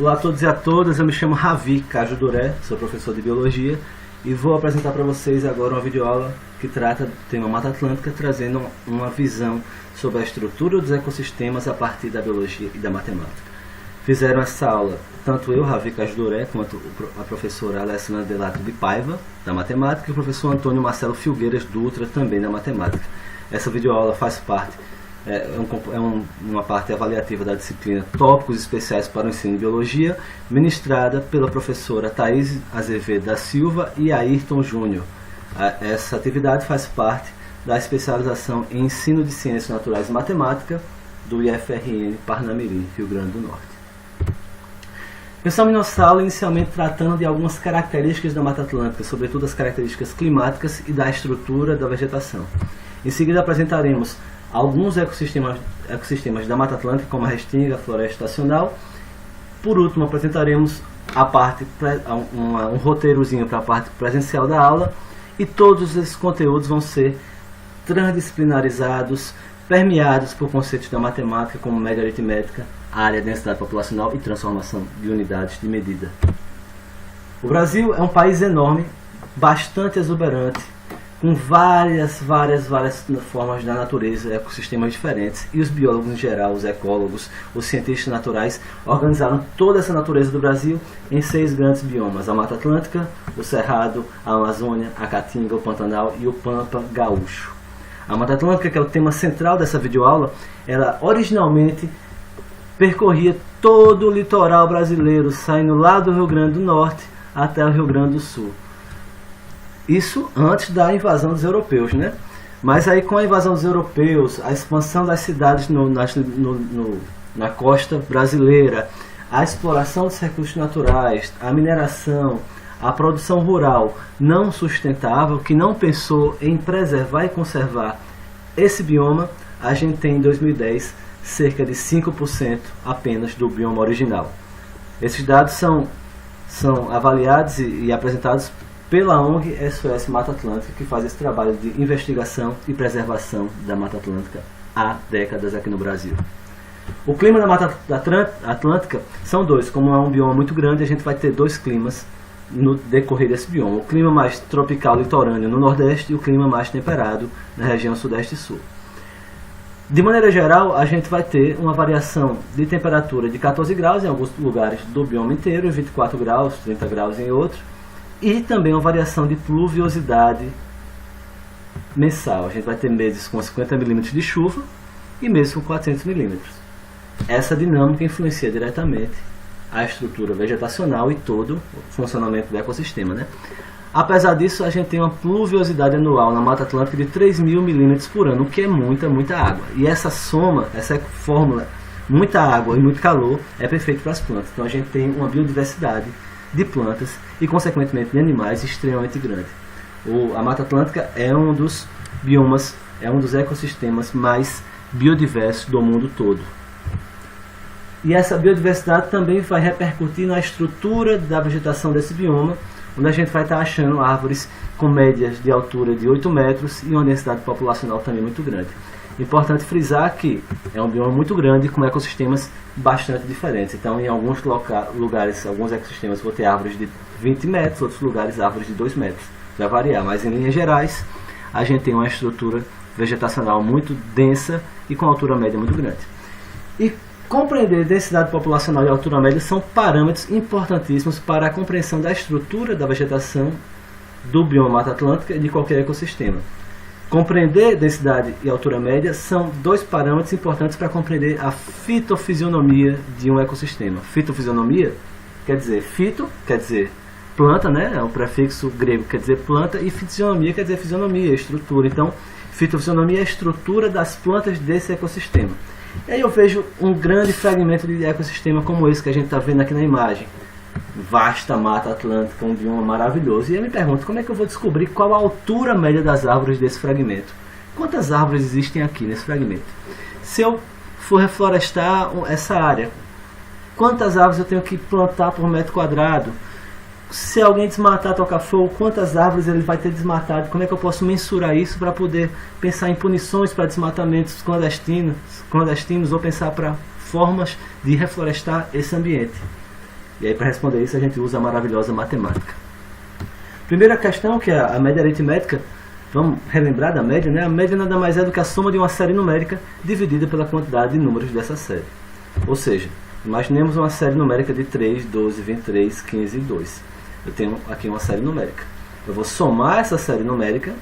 Olá a todos e a todas, eu me chamo Ravi Cajuduré, sou professor de Biologia e vou apresentar para vocês agora uma videoaula que trata do tema Mata Atlântica, trazendo uma visão sobre a estrutura dos ecossistemas a partir da Biologia e da Matemática. Fizeram essa aula tanto eu, Ravi Cajuduré, quanto a professora Alessandra Delato de Paiva, da Matemática, e o professor Antônio Marcelo Filgueiras Dutra, também da Matemática. Essa videoaula faz parte uma parte avaliativa da disciplina Tópicos Especiais para o Ensino de Biologia, ministrada pela professora Thaís Azevedo da Silva e Ayrton Júnior. Essa atividade faz parte da especialização em Ensino de Ciências Naturais e Matemática do IFRN Parnamirim, Rio Grande do Norte. Começamos nossa aula inicialmente tratando de algumas características da Mata Atlântica, sobretudo as características climáticas e da estrutura da vegetação. Em seguida apresentaremos alguns ecossistemas da Mata Atlântica, como a restinga, a floresta estacional. Por último, apresentaremos um roteirozinho para a parte presencial da aula, e todos esses conteúdos vão ser transdisciplinarizados, permeados por conceitos da matemática, como média aritmética, área, densidade populacional e transformação de unidades de medida. O Brasil é um país enorme, bastante exuberante, com várias formas da natureza, ecossistemas diferentes, e os biólogos em geral, os ecólogos, os cientistas naturais, organizaram toda essa natureza do Brasil em 6 grandes biomas: a Mata Atlântica, o Cerrado, a Amazônia, a Caatinga, o Pantanal e o Pampa Gaúcho. A Mata Atlântica, que é o tema central dessa videoaula, ela originalmente percorria todo o litoral brasileiro, saindo lá do Rio Grande do Norte até o Rio Grande do Sul. Isso antes da invasão dos europeus, né? Mas aí, com a invasão dos europeus, a expansão das cidades na costa brasileira, a exploração dos recursos naturais, a mineração, a produção rural não sustentável, que não pensou em preservar e conservar esse bioma, a gente tem em 2010 cerca de 5% apenas do bioma original. Esses dados são avaliados e apresentados pela ONG SOS Mata Atlântica, que faz esse trabalho de investigação e preservação da Mata Atlântica há décadas aqui no Brasil. O clima da Mata Atlântica são dois. Como é um bioma muito grande, a gente vai ter 2 climas no decorrer desse bioma: o clima mais tropical litorâneo no Nordeste e o clima mais temperado na região Sudeste e Sul. De maneira geral, a gente vai ter uma variação de temperatura de 14 graus em alguns lugares do bioma inteiro, 24 graus, 30 graus em outros, e também uma variação de pluviosidade mensal. A gente vai ter meses com 50 milímetros de chuva e meses com 400 milímetros. Essa dinâmica influencia diretamente a estrutura vegetacional e todo o funcionamento do ecossistema, né? Apesar disso, a gente tem uma pluviosidade anual na Mata Atlântica de 3.000 milímetros por ano, o que é muita água. E essa soma, essa fórmula, muita água e muito calor, é perfeito para as plantas. Então a gente tem uma biodiversidade de plantas e, consequentemente, de animais extremamente grande. A Mata Atlântica é um dos biomas, é um dos ecossistemas mais biodiversos do mundo todo. E essa biodiversidade também vai repercutir na estrutura da vegetação desse bioma, onde a gente vai estar achando árvores com médias de altura de 8 metros e uma densidade populacional também muito grande. Importante frisar que é um bioma muito grande com ecossistemas bastante diferentes. Então, em alguns lugares, alguns ecossistemas vão ter árvores de 20 metros, outros lugares árvores de 2 metros. Vai variar, mas em linhas gerais, a gente tem uma estrutura vegetacional muito densa e com altura média muito grande. E compreender densidade populacional e altura média são parâmetros importantíssimos para a compreensão da estrutura da vegetação do bioma Mata Atlântica e de qualquer ecossistema. Compreender densidade e altura média são 2 parâmetros importantes para compreender a fitofisionomia de um ecossistema. Fitofisionomia quer dizer fito, quer dizer planta, né? É um prefixo grego, quer dizer planta, e fisionomia quer dizer fisionomia, estrutura. Então, fitofisionomia é a estrutura das plantas desse ecossistema. E aí eu vejo um grande fragmento de ecossistema como esse que a gente está vendo aqui na imagem. Vasta Mata Atlântica, um bioma maravilhoso. E eu me pergunto, como é que eu vou descobrir qual a altura média das árvores desse fragmento? Quantas árvores existem aqui nesse fragmento? Se eu for reflorestar essa área, quantas árvores eu tenho que plantar por metro quadrado? Se alguém desmatar, tocar fogo, quantas árvores ele vai ter desmatado? Como é que eu posso mensurar isso para poder pensar em punições para desmatamentos clandestinos ou pensar para formas de reflorestar esse ambiente? E aí, para responder isso, a gente usa a maravilhosa matemática. Primeira questão, que é a média aritmética. Vamos relembrar da média, né? A média nada mais é do que a soma de uma série numérica dividida pela quantidade de números dessa série. Ou seja, imaginemos uma série numérica de 3, 12, 23, 15 e 2. Eu tenho aqui uma série numérica. Eu vou somar essa série numérica,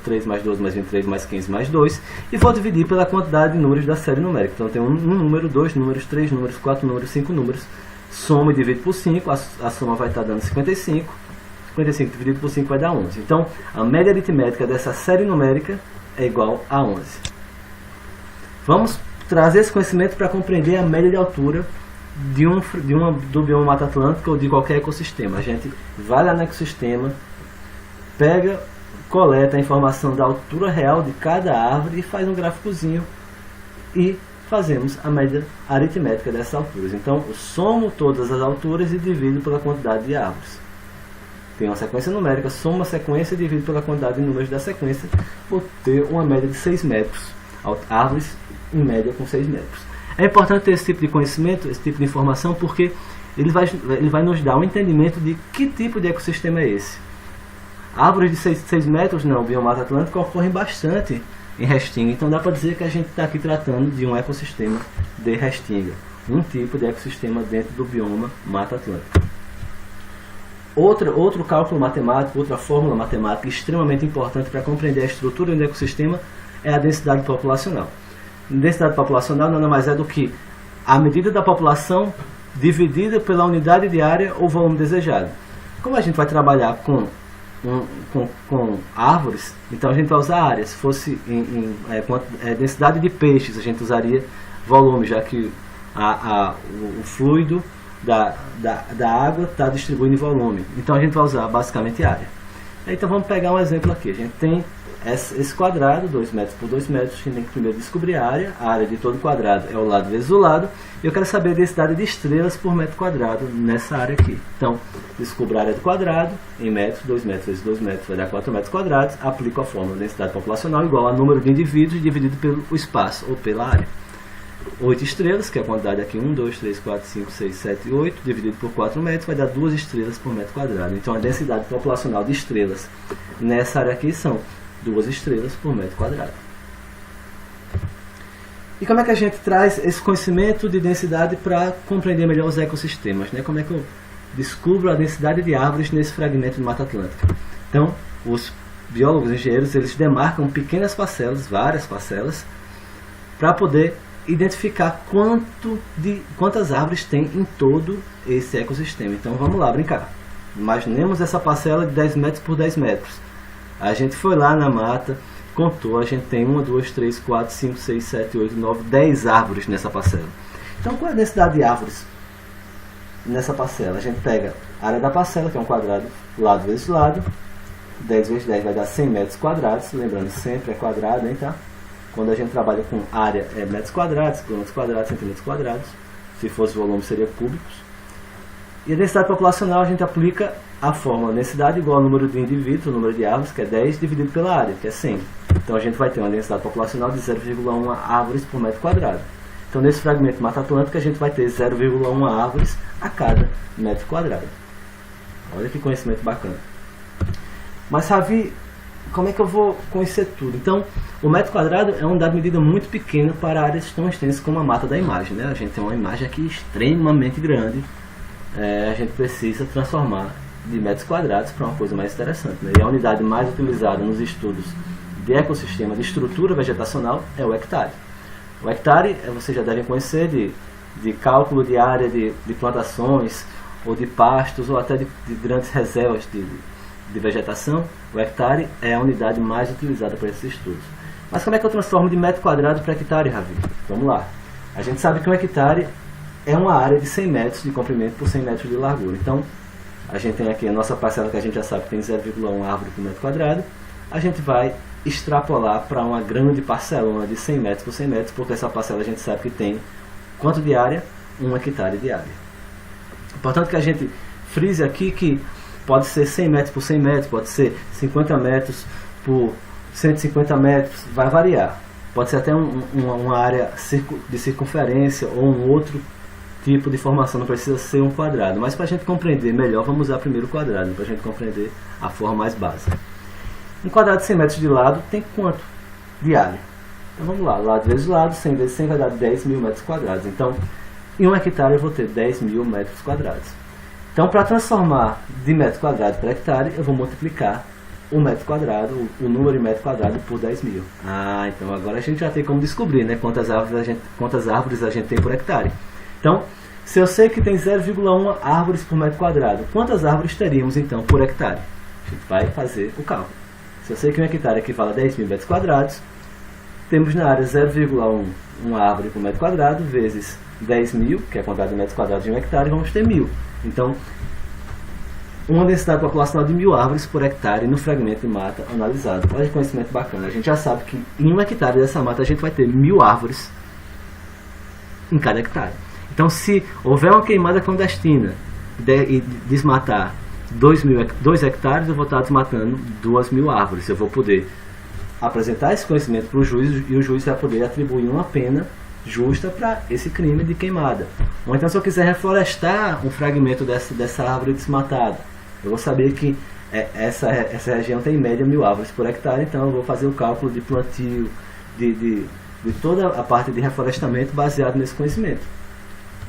3 mais 12 mais 23 mais 15 mais 2, e vou dividir pela quantidade de números da série numérica. Então eu tenho um número, 2 números, 3 números, 4 números, 5 números. Soma e divide por 5, a soma vai estar dando 55. 55 dividido por 5 vai dar 11. Então, a média aritmética dessa série numérica é igual a 11. Vamos trazer esse conhecimento para compreender a média de altura do bioma Mata Atlântica ou de qualquer ecossistema. A gente vai lá no ecossistema, pega, coleta a informação da altura real de cada árvore e faz um gráficozinho e fazemos a média aritmética dessas alturas. Então, eu somo todas as alturas e divido pela quantidade de árvores. Tem uma sequência numérica, soma a sequência e divido pela quantidade de números da sequência, vou ter uma média de 6 metros. Árvores em média com 6 metros. É importante ter esse tipo de conhecimento, esse tipo de informação, porque ele vai nos dar um entendimento de que tipo de ecossistema é esse. Árvores de 6 metros, não, o bioma Mata Atlântica ocorrem bastante em Restinga, então dá para dizer que a gente está aqui tratando de um ecossistema de Restinga, um tipo de ecossistema dentro do bioma Mata Atlântica. Outro cálculo matemático, outra fórmula matemática extremamente importante para compreender a estrutura do ecossistema é a densidade populacional. Densidade populacional nada mais é do que a medida da população dividida pela unidade de área ou volume desejado. Como a gente vai trabalhar com árvores, então a gente vai usar área. Se fosse densidade de peixes, a gente usaria volume, já que o fluido da água está distribuindo em volume. Então a gente vai usar basicamente área. Então vamos pegar um exemplo aqui. A gente tem esse quadrado, 2 metros por 2 metros. A gente tem que primeiro descobrir a área de todo quadrado é o lado vezes o lado. E eu quero saber a densidade de estrelas por metro quadrado nessa área aqui. Então, descubro a área do quadrado em metros, 2 metros vezes 2 metros vai dar 4 metros quadrados. Aplico a fórmula densidade populacional igual a número de indivíduos dividido pelo espaço ou pela área. 8 estrelas, que é a quantidade aqui, 1, 2, 3, 4, 5, 6, 7 e 8, dividido por 4 metros, vai dar 2 estrelas por metro quadrado. Então a densidade populacional de estrelas nessa área aqui são 2 estrelas por metro quadrado. E como é que a gente traz esse conhecimento de densidade para compreender melhor os ecossistemas, né? Como é que eu descubro a densidade de árvores nesse fragmento de Mata Atlântica? Então, os biólogos engenheiros, eles demarcam pequenas parcelas, várias parcelas, para poder identificar quantas árvores tem em todo esse ecossistema. Então vamos lá brincar. Imaginemos essa parcela de 10 metros por 10 metros. A gente foi lá na mata, contou, a gente tem 1, 2, 3, 4, 5, 6, 7, 8, 9, 10 árvores nessa parcela. Então qual é a densidade de árvores nessa parcela? A gente pega a área da parcela, que é um quadrado, lado vezes lado. 10 vezes 10 vai dar 100 metros quadrados. Lembrando, sempre é quadrado, hein, tá? Quando a gente trabalha com área é metros quadrados, quilômetros quadrados, centímetros quadrados. Se fosse volume seria cúbicos. E a densidade populacional a gente aplica a fórmula densidade igual ao número de indivíduos, o número de árvores, que é 10, dividido pela área, que é 100. Então a gente vai ter uma densidade populacional de 0,1 árvores por metro quadrado. Então nesse fragmento de Mata Atlântica a gente vai ter 0,1 árvores a cada metro quadrado. Olha que conhecimento bacana. Mas Ravi, como é que eu vou conhecer tudo? Então, o metro quadrado é uma unidade de medida muito pequena para áreas tão extensas como a mata da imagem, né? A gente tem uma imagem aqui extremamente grande. A gente precisa transformar de metros quadrados para uma coisa mais interessante, né? E a unidade mais utilizada nos estudos de ecossistema, de estrutura vegetacional, é o hectare. O hectare, vocês já devem conhecer de cálculo de área de plantações, ou de pastos, ou até de grandes reservas de vegetação. O hectare é a unidade mais utilizada para esses estudos. Mas como é que eu transformo de metro quadrado para hectare, Ravi? Vamos lá. A gente sabe que um hectare é uma área de 100 metros de comprimento por 100 metros de largura. Então, a gente tem aqui a nossa parcela que a gente já sabe que tem 0,1 árvore por metro quadrado. A gente vai extrapolar para uma grande parcelona de 100 metros por 100 metros, porque essa parcela a gente sabe que tem quanto de área? 1 hectare de área. Portanto, que a gente frise aqui que pode ser 100 metros por 100 metros, pode ser 50 metros por 150 metros, vai variar. Pode ser até uma área de circunferência ou um outro tipo de formação não precisa ser um quadrado, mas para a gente compreender melhor, vamos usar primeiro o quadrado, para a gente compreender a forma mais básica. Um quadrado de 100 metros de lado tem quanto de área? Então vamos lá, lado vezes lado, 100 vezes 100 vai dar 10 mil metros quadrados. Então, em 1 hectare eu vou ter 10 mil metros quadrados. Então, para transformar de metro quadrado para hectare, eu vou multiplicar o metro quadrado, o número de metro quadrado por 10 mil. Ah, então agora a gente já tem como descobrir, né, quantas árvores a gente tem por hectare. Então, se eu sei que tem 0,1 árvores por metro quadrado, quantas árvores teríamos então por hectare? A gente vai fazer o cálculo. Se eu sei que um hectare equivale a 10 mil metros quadrados, temos na área 0,1 uma árvore por metro quadrado, vezes 10 mil, que é a quantidade de metros quadrados de um hectare, vamos ter 1000. Então, uma densidade populacional de 1000 árvores por hectare no fragmento de mata analisado. Olha que conhecimento bacana. A gente já sabe que em 1 hectare dessa mata a gente vai ter 1000 árvores em cada hectare. Então, se houver uma queimada clandestina e desmatar 2 hectares, eu vou estar desmatando 2000 árvores. Eu vou poder apresentar esse conhecimento para o juiz e o juiz vai poder atribuir uma pena justa para esse crime de queimada. Ou então, se eu quiser reflorestar um fragmento dessa árvore desmatada, eu vou saber que essa região tem em média 1000 árvores por hectare, então eu vou fazer o cálculo de plantio, de toda a parte de reflorestamento baseado nesse conhecimento.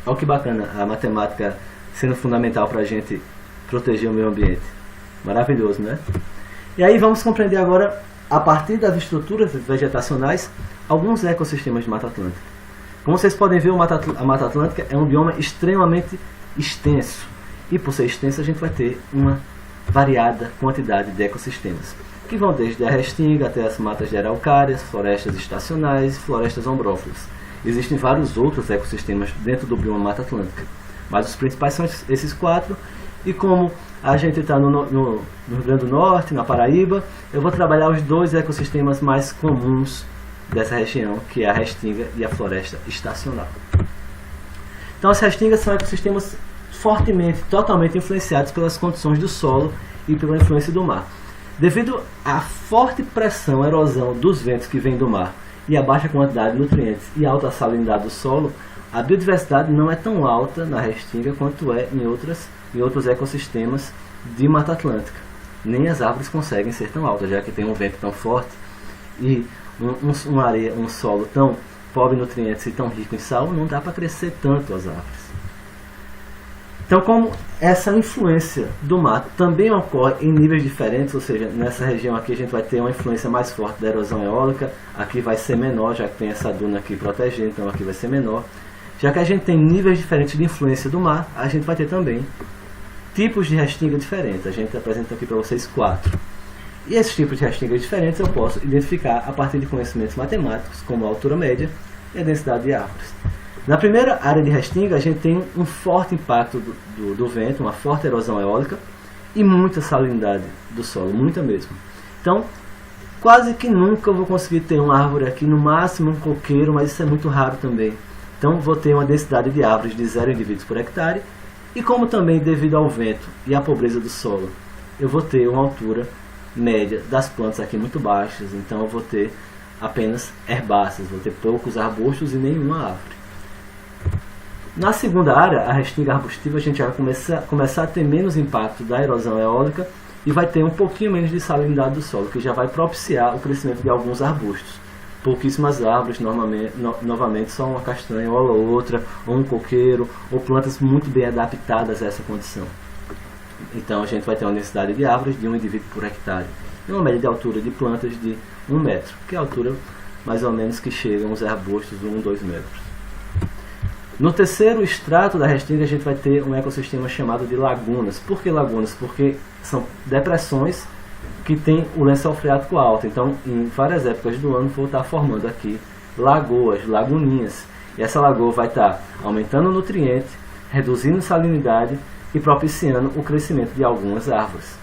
Olha que bacana a matemática sendo fundamental para a gente proteger o meio ambiente. Maravilhoso, né? E aí vamos compreender agora, a partir das estruturas vegetacionais, alguns ecossistemas de Mata Atlântica. Como vocês podem ver, a Mata Atlântica é um bioma extremamente extenso. E por ser extenso, a gente vai ter uma variada quantidade de ecossistemas, que vão desde a restinga até as matas de araucárias, florestas estacionais e florestas ombrófilas. Existem vários outros ecossistemas dentro do bioma Mata Atlântica, mas os principais são esses 4. E como a gente está no Rio Grande do Norte, na Paraíba, eu vou trabalhar os 2 ecossistemas mais comuns dessa região, que é a restinga e a floresta estacional. Então, as restingas são ecossistemas fortemente, totalmente influenciados pelas condições do solo e pela influência do mar. Devido à forte pressão, erosão dos ventos que vêm do mar e a baixa quantidade de nutrientes e alta salinidade do solo, a biodiversidade não é tão alta na restinga quanto é em outros ecossistemas de Mata Atlântica. Nem as árvores conseguem ser tão altas, já que tem um vento tão forte e um solo tão pobre em nutrientes e tão rico em sal, não dá para crescer tanto as árvores. Então, como essa influência do mar também ocorre em níveis diferentes, ou seja, nessa região aqui a gente vai ter uma influência mais forte da erosão eólica, aqui vai ser menor, já que tem essa duna aqui protegendo, então aqui vai ser menor. Já que a gente tem níveis diferentes de influência do mar, a gente vai ter também tipos de restinga diferentes. A gente apresenta aqui para vocês 4. E esses tipos de restingas diferentes eu posso identificar a partir de conhecimentos matemáticos, como a altura média e a densidade de árvores. Na primeira área de restinga, a gente tem um forte impacto do vento, uma forte erosão eólica e muita salinidade do solo, muita mesmo. Então, quase que nunca eu vou conseguir ter uma árvore aqui, no máximo um coqueiro, mas isso é muito raro também. Então, vou ter uma densidade de árvores de 0 indivíduos por hectare, e como também devido ao vento e à pobreza do solo, eu vou ter uma altura média das plantas aqui muito baixas, então eu vou ter apenas herbáceas, vou ter poucos arbustos e nenhuma árvore. Na segunda área, a restinga arbustiva, a gente vai começar a ter menos impacto da erosão eólica e vai ter um pouquinho menos de salinidade do solo, que já vai propiciar o crescimento de alguns arbustos. Pouquíssimas árvores, novamente só uma castanha ou outra, ou um coqueiro, ou plantas muito bem adaptadas a essa condição. Então a gente vai ter uma densidade de árvores de 1 indivíduo por hectare e uma média de altura de plantas de 1 metro, que é a altura mais ou menos que chegam os arbustos de 2 metros. No terceiro extrato da restinga a gente vai ter um ecossistema chamado de lagunas. Por que lagunas? Porque são depressões que tem o lençol freático alto. Então, em várias épocas do ano, vou estar formando aqui lagoas, laguninhas. E essa lagoa vai estar aumentando o nutriente, reduzindo a salinidade e propiciando o crescimento de algumas árvores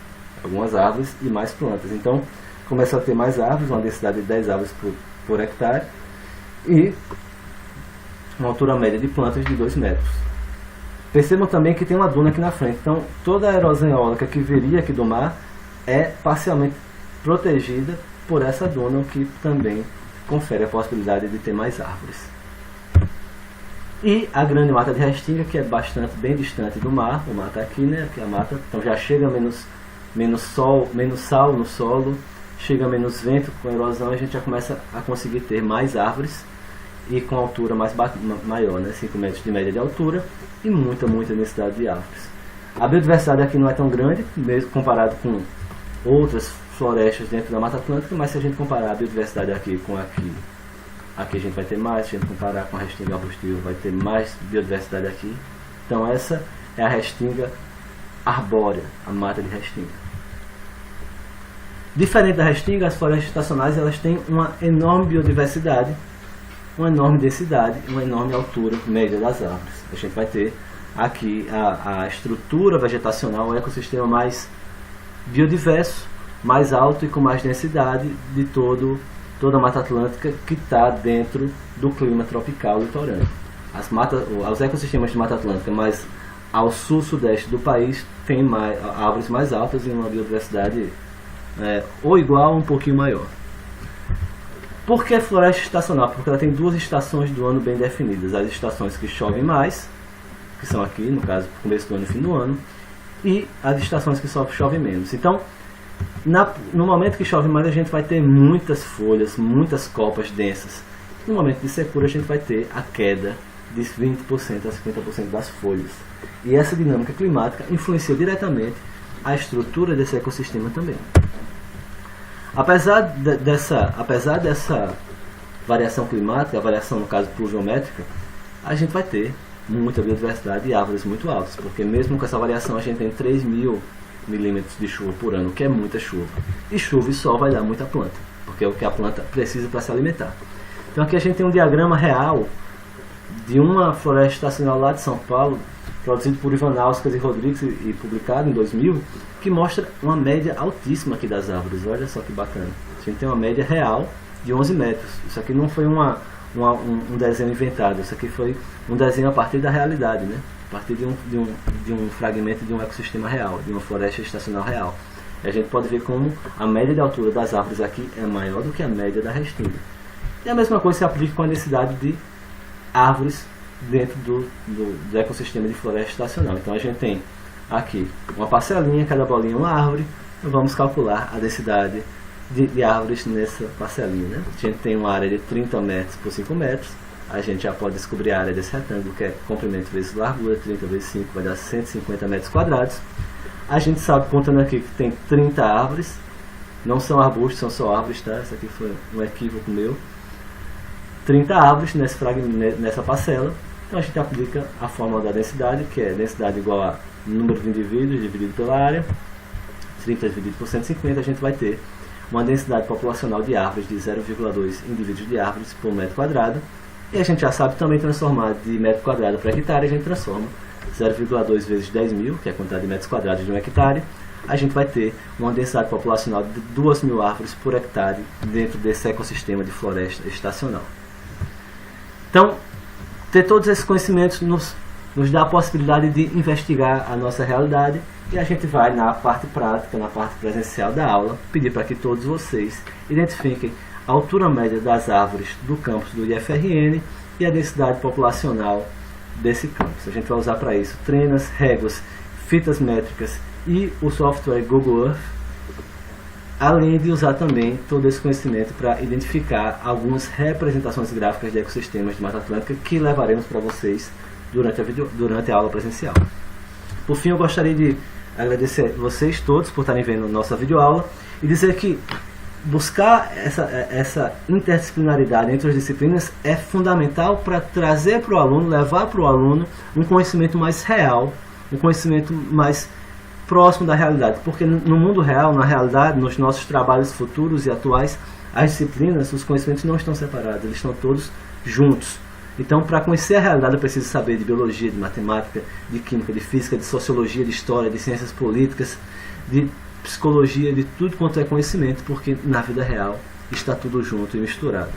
e mais plantas. Então, começa a ter mais árvores, uma densidade de 10 árvores por hectare e uma altura média de plantas de 2 metros. Percebam também que tem uma duna aqui na frente. Então, toda a erosão eólica que viria aqui do mar é parcialmente protegida por essa duna, o que também confere a possibilidade de ter mais árvores. E a grande mata de restinga, que é bastante bem distante do mar. O mar está aqui, né? Aqui a mata, então já chega menos sal no solo, chega menos vento com erosão, e a gente já começa a conseguir ter mais árvores e com altura maior, né? 5 metros de média de altura e muita densidade de árvores. A biodiversidade aqui não é tão grande, mesmo comparado com outras florestas dentro da Mata Atlântica, mas se a gente comparar a biodiversidade aqui com aqui a gente vai ter mais. Se a gente comparar com a restinga arbustiva, vai ter mais biodiversidade aqui. Então essa é a restinga arbórea, a mata de restinga. Diferente da restinga, as florestas estacionais elas têm uma enorme biodiversidade, uma enorme densidade, uma enorme altura média das árvores. A gente vai ter aqui a estrutura vegetacional, o ecossistema mais biodiverso, mais alto e com mais densidade de toda a Mata Atlântica, que está dentro do clima tropical litorâneo. Os ecossistemas de Mata Atlântica mais ao sul-sudeste do país têm árvores mais altas e uma biodiversidade ou igual ou um pouquinho maior. Por que floresta estacional? Porque ela tem 2 estações do ano bem definidas. As estações que chovem mais, que são aqui, no caso, começo do ano e fim do ano, e as estações que só chovem menos. Então, no momento que chove mais, a gente vai ter muitas folhas, muitas copas densas. No momento de secura, a gente vai ter a queda de 20% a 50% das folhas. E essa dinâmica climática influencia diretamente a estrutura desse ecossistema também. Apesar dessa variação climática, a variação no caso pluviométrica, a gente vai ter muita biodiversidade e árvores muito altas, porque mesmo com essa variação a gente tem 3.000 milímetros de chuva por ano, que é muita chuva. E chuva e sol vai dar muita planta, porque é o que a planta precisa para se alimentar. Então aqui a gente tem um diagrama real de uma floresta estacional lá de São Paulo, produzido por Ivanauskas e Rodrigues e publicado em 2000, que mostra uma média altíssima aqui das árvores. Olha só que bacana. A gente tem uma média real de 11 metros. Isso aqui não foi um desenho inventado, isso aqui foi um desenho a partir da realidade, né? A partir de um fragmento de um ecossistema real, de uma floresta estacional real. E a gente pode ver como a média de altura das árvores aqui é maior do que a média da restinga. E a mesma coisa se aplica com a densidade de árvores dentro do ecossistema de floresta estacional. Então a gente tem aqui uma parcelinha, cada bolinha uma árvore, então vamos calcular a densidade de árvores nessa parcelinha, né? A gente tem uma área de 30 metros por 5 metros, a gente já pode descobrir a área desse retângulo, que é comprimento vezes largura, 30 vezes 5 vai dar 150 metros quadrados. A gente sabe, contando aqui, que tem 30 árvores, não são arbustos, são só árvores, tá? Isso aqui foi um equívoco meu. 30 árvores nessa parcela, então a gente aplica a fórmula da densidade, que é densidade igual a número de indivíduos dividido pela área, 30 dividido por 150, a gente vai ter uma densidade populacional de árvores de 0,2 indivíduos de árvores por metro quadrado. E a gente já sabe também transformar de metro quadrado para hectare, a gente transforma 0,2 vezes 10.000, que é a quantidade de metros quadrados de um hectare. A gente vai ter uma densidade populacional de 2.000 árvores por hectare dentro desse ecossistema de floresta estacional. Então, ter todos esses conhecimentos nos dá a possibilidade de investigar a nossa realidade, e a gente vai na parte prática, na parte presencial da aula, pedir para que todos vocês identifiquem a altura média das árvores do campus do IFRN e a densidade populacional desse campus. A gente vai usar para isso trenas, réguas, fitas métricas e o software Google Earth, além de usar também todo esse conhecimento para identificar algumas representações gráficas de ecossistemas de Mata Atlântica que levaremos para vocês durante a aula presencial. Por fim, eu gostaria de agradecer vocês todos por estarem vendo nossa videoaula e dizer que buscar essa interdisciplinaridade entre as disciplinas é fundamental para trazer para o aluno, levar para o aluno um conhecimento mais real, um conhecimento mais próximo da realidade, porque no mundo real, na realidade, nos nossos trabalhos futuros e atuais, as disciplinas, os conhecimentos não estão separados, eles estão todos juntos. Então, para conhecer a realidade, eu preciso saber de biologia, de matemática, de química, de física, de sociologia, de história, de ciências políticas, de psicologia, de tudo quanto é conhecimento, porque na vida real está tudo junto e misturado.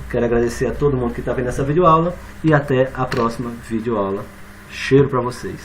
Quero agradecer a todo mundo que está vendo essa videoaula e até a próxima videoaula. Cheiro para vocês!